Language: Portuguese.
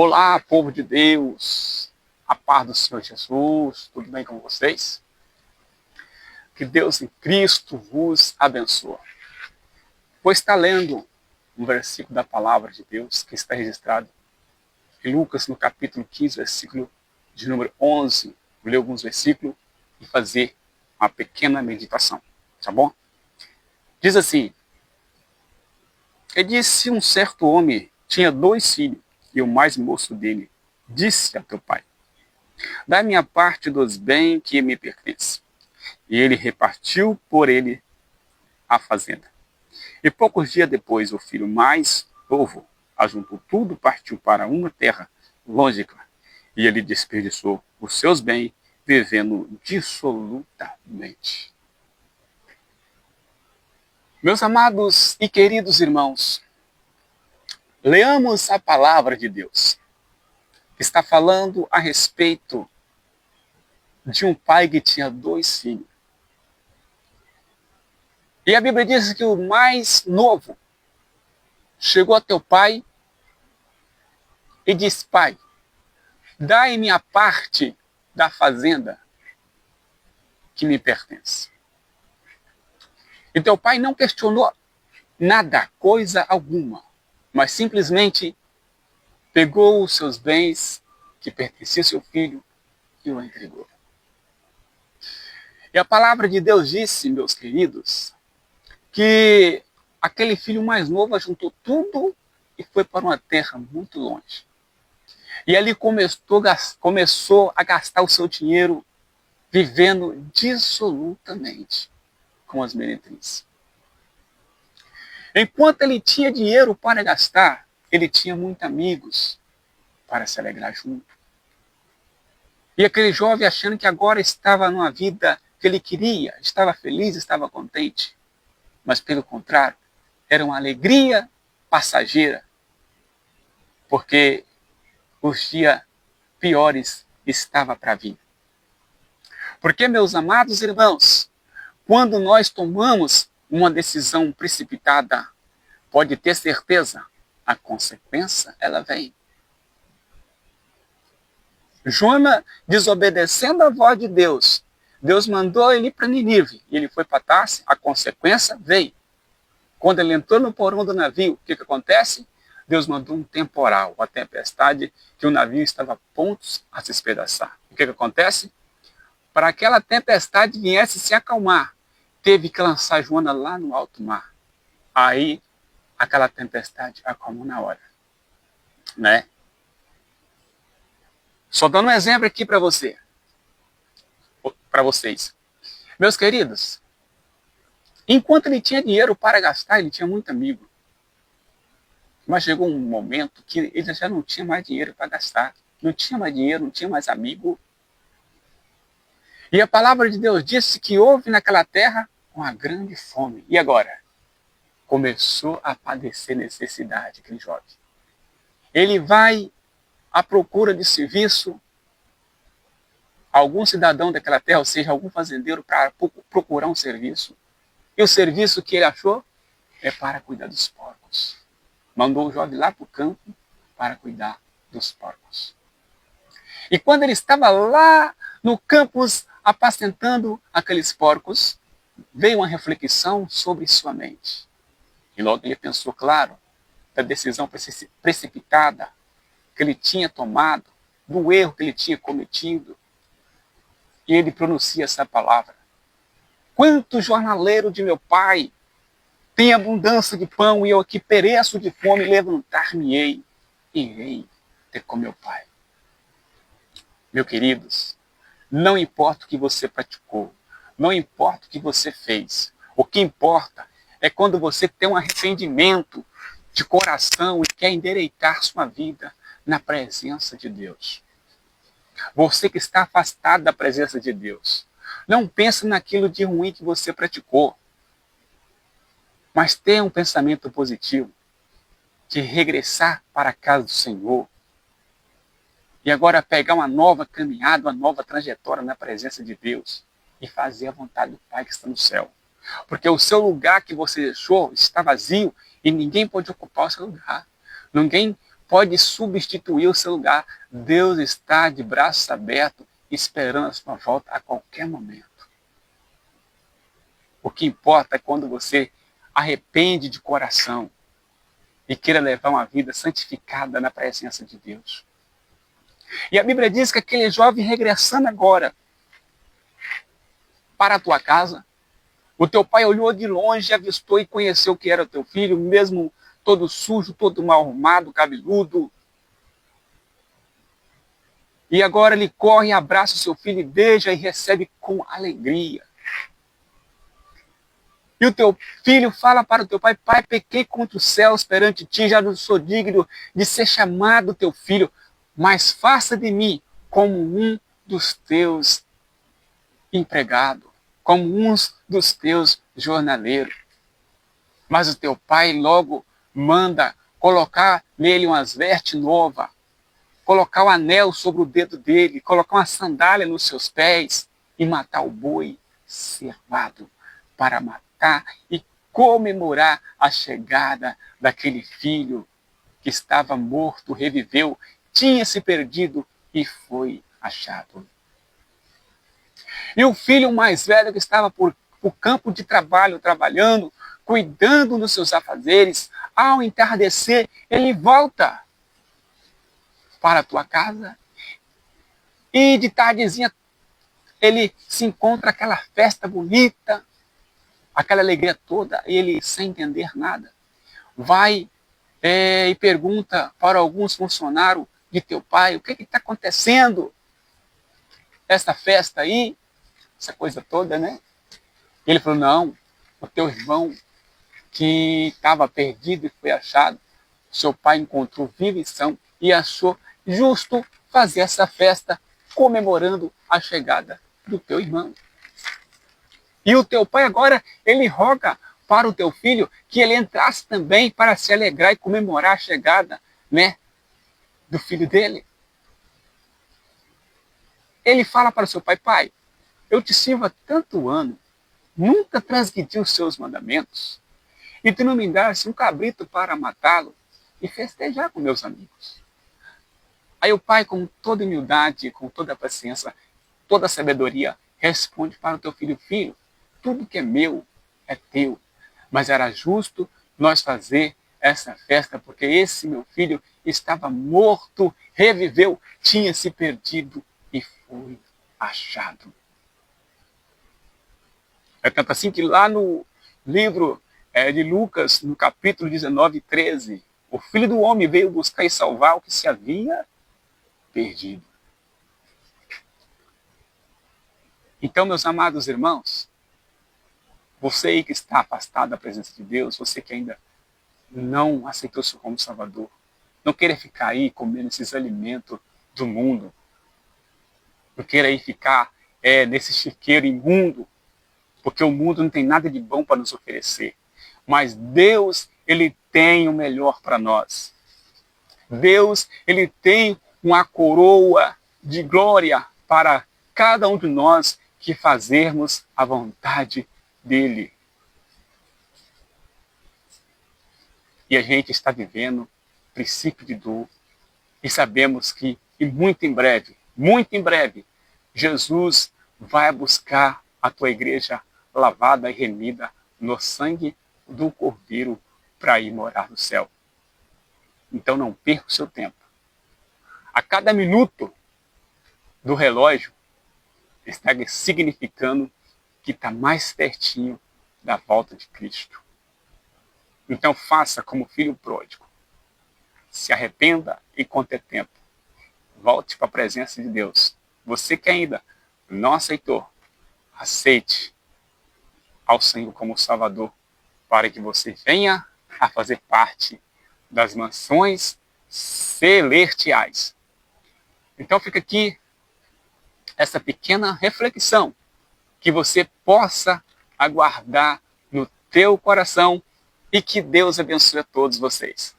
Olá, povo de Deus, a paz do Senhor Jesus, tudo bem com vocês? Que Deus em Cristo vos abençoe. Vou estar lendo um versículo da palavra de Deus que está registrado em Lucas, no capítulo 15, versículo de número 11. Vou ler alguns versículos e fazer uma pequena meditação, tá bom? Diz assim: E disse um certo homem, tinha 2 filhos, e o mais moço dele disse a teu pai: Dá-me a parte dos bens que me pertence. E ele repartiu por ele a fazenda. E poucos dias depois, o filho mais novo ajuntou tudo, partiu para uma terra lógica, e ele desperdiçou os seus bens, vivendo dissolutamente. Meus amados e queridos irmãos, leamos a palavra de Deus. Está falando a respeito de um pai que tinha 2 filhos. E a Bíblia diz que o mais novo chegou a teu pai e disse: Pai, dai-me a parte da fazenda que me pertence. E teu pai não questionou nada, coisa alguma, mas simplesmente pegou os seus bens que pertenciam ao seu filho e o entregou. E a palavra de Deus disse, meus queridos, que aquele filho mais novo ajuntou tudo e foi para uma terra muito longe. E ali começou a gastar o seu dinheiro vivendo dissolutamente com as meretrizes. Enquanto ele tinha dinheiro para gastar, ele tinha muitos amigos para se alegrar junto. E aquele jovem achando que agora estava numa vida que ele queria, estava feliz, estava contente. Mas pelo contrário, era uma alegria passageira, porque os dias piores estavam para vir. Porque, meus amados irmãos, quando nós tomamos uma decisão precipitada, pode ter certeza, a consequência ela vem. Jonas, desobedecendo a voz de Deus, Deus mandou ele para Nínive, e ele foi para Tarsis, a consequência veio. Quando ele entrou no porão do navio, o que acontece? Deus mandou um temporal, uma tempestade, que o navio estava a ponto a se espedaçar. O que acontece? Para aquela tempestade viesse se acalmar, teve que lançar Jonas lá no alto mar. Aí, aquela tempestade acalmou na hora. Né? Só dando um exemplo aqui para vocês. Meus queridos, enquanto ele tinha dinheiro para gastar, ele tinha muito amigo. Mas chegou um momento que ele já não tinha mais dinheiro para gastar. Não tinha mais dinheiro, não tinha mais amigo. E a palavra de Deus disse que houve naquela terra uma grande fome. E agora? Começou a padecer necessidade, aquele jovem. Ele vai à procura de serviço, algum cidadão daquela terra, ou seja, algum fazendeiro, para procurar um serviço. E o serviço que ele achou é para cuidar dos porcos. Mandou o jovem lá para o campo para cuidar dos porcos. E quando ele estava lá no campus apacentando aqueles porcos, veio uma reflexão sobre sua mente. E logo ele pensou, claro, da decisão precipitada que ele tinha tomado, do erro que ele tinha cometido. E ele pronuncia essa palavra: Quanto jornaleiro de meu pai tem abundância de pão e eu aqui pereço de fome, levantar-me-ei e irei ter com meu pai. Meus queridos, não importa o que você praticou, não importa o que você fez, o que importa é quando você tem um arrependimento de coração e quer endireitar sua vida na presença de Deus. Você que está afastado da presença de Deus, não pense naquilo de ruim que você praticou, mas tenha um pensamento positivo de regressar para a casa do Senhor e agora pegar uma nova caminhada, uma nova trajetória na presença de Deus e fazer a vontade do Pai que está no céu. Porque o seu lugar que você deixou está vazio e ninguém pode ocupar o seu lugar. Ninguém pode substituir o seu lugar. Deus está de braços abertos, esperando a sua volta a qualquer momento. O que importa é quando você arrepende de coração e queira levar uma vida santificada na presença de Deus. E a Bíblia diz que aquele jovem regressando agora para a tua casa, o teu pai olhou de longe, avistou e conheceu que era o teu filho, mesmo todo sujo, todo mal arrumado, cabeludo. E agora ele corre, abraça o seu filho, beija e recebe com alegria. E o teu filho fala para o teu pai: pai, pequei contra os céus perante ti, já não sou digno de ser chamado teu filho, mas faça de mim como um dos teus empregados, como um dos teus jornaleiros. Mas o teu pai logo manda colocar nele umas vestes novas, colocar o anel sobre o dedo dele, colocar uma sandália nos seus pés e matar o boi cevado para matar e comemorar a chegada daquele filho que estava morto, reviveu, tinha se perdido e foi achado. E o filho mais velho que estava por campo de trabalho, trabalhando, cuidando dos seus afazeres, ao entardecer, ele volta para a tua casa e de tardezinha ele se encontra aquela festa bonita, aquela alegria toda, e ele, sem entender nada, vai e pergunta para alguns funcionários de teu pai: o que está acontecendo? Essa festa aí, essa coisa toda, né? E ele falou: não, o teu irmão que estava perdido e foi achado, seu pai encontrou vivo e são e achou justo fazer essa festa comemorando a chegada do teu irmão. E o teu pai agora, ele roga para o teu filho que ele entrasse também para se alegrar e comemorar a chegada, né, do filho dele. Ele fala para o seu pai: pai, eu te sirvo há tanto ano, nunca transgredi os seus mandamentos, e tu não me daste um cabrito para matá-lo e festejar com meus amigos. Aí o pai, com toda humildade, com toda a paciência, toda a sabedoria, responde para o teu filho: filho, tudo que é meu é teu, mas era justo nós fazer essa festa, porque esse meu filho estava morto, reviveu, tinha se perdido e foi achado. É tanto assim que lá no livro de Lucas, no capítulo 19, 13, o Filho do Homem veio buscar e salvar o que se havia perdido. Então, meus amados irmãos, você aí que está afastado da presença de Deus, você que ainda não aceitou o como Salvador, não queira ficar aí comendo esses alimentos do mundo, não queira aí ficar nesse chiqueiro imundo, porque o mundo não tem nada de bom para nos oferecer. Mas Deus, Ele tem o melhor para nós. Deus, Ele tem uma coroa de glória para cada um de nós que fazermos a vontade dEle. E a gente está vivendo princípio de dor. E sabemos que, muito em breve, Jesus vai buscar a tua igreja lavada e remida no sangue do Cordeiro para ir morar no céu. Então não perca o seu tempo. A cada minuto do relógio está significando que está mais pertinho da volta de Cristo. Então faça como filho pródigo. Se arrependa enquanto é tempo. Volte para a presença de Deus. Você que ainda não aceitou, aceite ao Senhor como Salvador, para que você venha a fazer parte das mansões celestiais. Então fica aqui essa pequena reflexão, que você possa aguardar no teu coração e que Deus abençoe a todos vocês.